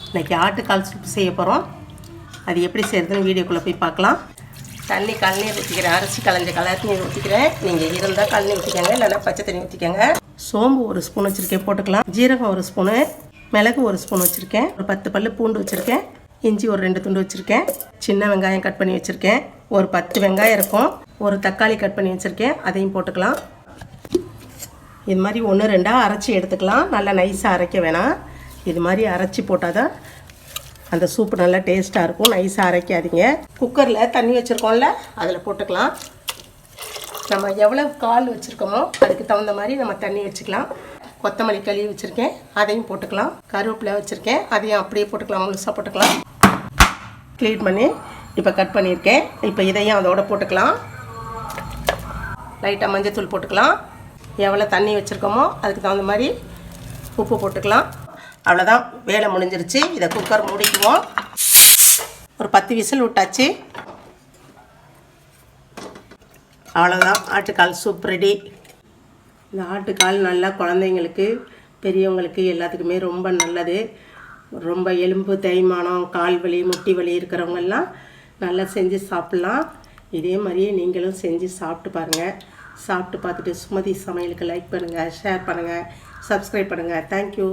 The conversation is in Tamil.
இன்றைக்கி ஆட்டுக்கால் சூப் செய்ய போகிறோம். அது எப்படி செய்கிறதுன்னு வீடியோக்குள்ளே போய் பார்க்கலாம். தண்ணி கழநீர் ஊற்றிக்கிறேன். அரிசி களைஞ்ச கலர் ஊற்றிக்கிறேன். நீங்கள் இருந்தால் கழநீர் ஊற்றிக்கோங்க, இல்லைன்னா பச்சை தண்ணி ஊற்றிக்கோங்க. சோம்பு 1 ஸ்பூன் வச்சுருக்கேன், போட்டுக்கலாம். ஜீரகம் 1 ஸ்பூனு, மிளகு 1 ஸ்பூன் வச்சுருக்கேன். ஒரு 10 பல்லு பூண்டு வச்சுருக்கேன். இஞ்சி ஒரு 2 துண்டு வச்சுருக்கேன். சின்ன வெங்காயம் கட் பண்ணி வச்சுருக்கேன். ஒரு 10 வெங்காயம் இருக்கும். ஒரு தக்காளி கட் பண்ணி வச்சுருக்கேன், அதையும் போட்டுக்கலாம். இது மாதிரி 1-2 அரைச்சி எடுத்துக்கலாம். நல்லா நைஸாக அரைக்க வேணாம். இது மாதிரி அரைச்சி போட்டால் தான் அந்த சூப்பு நல்லா டேஸ்ட்டாக இருக்கும். நைஸாக அரைக்காதீங்க. குக்கரில் தண்ணி வச்சுருக்கோம்ல, அதில் போட்டுக்கலாம். நம்ம எவ்வளோ கால் வச்சுருக்கோமோ அதுக்கு தகுந்த மாதிரி நம்ம தண்ணி வச்சுக்கலாம். கொத்தமல்லி கழுவி வச்சுருக்கேன், அதையும் போட்டுக்கலாம். கருவேப்பிலை வச்சுருக்கேன், அதையும் அப்படியே போட்டுக்கலாம். முழுசாக போட்டுக்கலாம். க்ளீன் பண்ணி இப்போ கட் பண்ணியிருக்கேன். இப்போ இதையும் அதோட போட்டுக்கலாம். லைட்டாக மஞ்சத்தூள் போட்டுக்கலாம். எவ்வளோ தண்ணி வச்சுருக்கோமோ அதுக்கு தகுந்த மாதிரி உப்பு போட்டுக்கலாம். அவ்வளோதான், வேலை முடிஞ்சிருச்சு. இதை குக்கர் மூடிக்குவோம். ஒரு 10 விசில் விட்டாச்சு. அவ்வளோதான், ஆட்டுக்கால் சூப் ரெடி. இந்த ஆட்டுக்கால் நல்லா குழந்தைங்களுக்கு, பெரியவங்களுக்கு எல்லாத்துக்குமே ரொம்ப நல்லது. ரொம்ப எலும்பு தேய்மானம், கால் வலி, முட்டி வலி இருக்கிறவங்கெல்லாம் நல்லா செஞ்சு சாப்பிட்லாம். இதே மாதிரியே நீங்களும் செஞ்சு சாப்பிட்டு பாருங்கள். சாப்பிட்டு பார்த்துட்டு சுமதி சமையலுக்கு லைக் பண்ணுங்கள், ஷேர் பண்ணுங்கள், சப்ஸ்கிரைப் பண்ணுங்கள். தேங்க்யூ.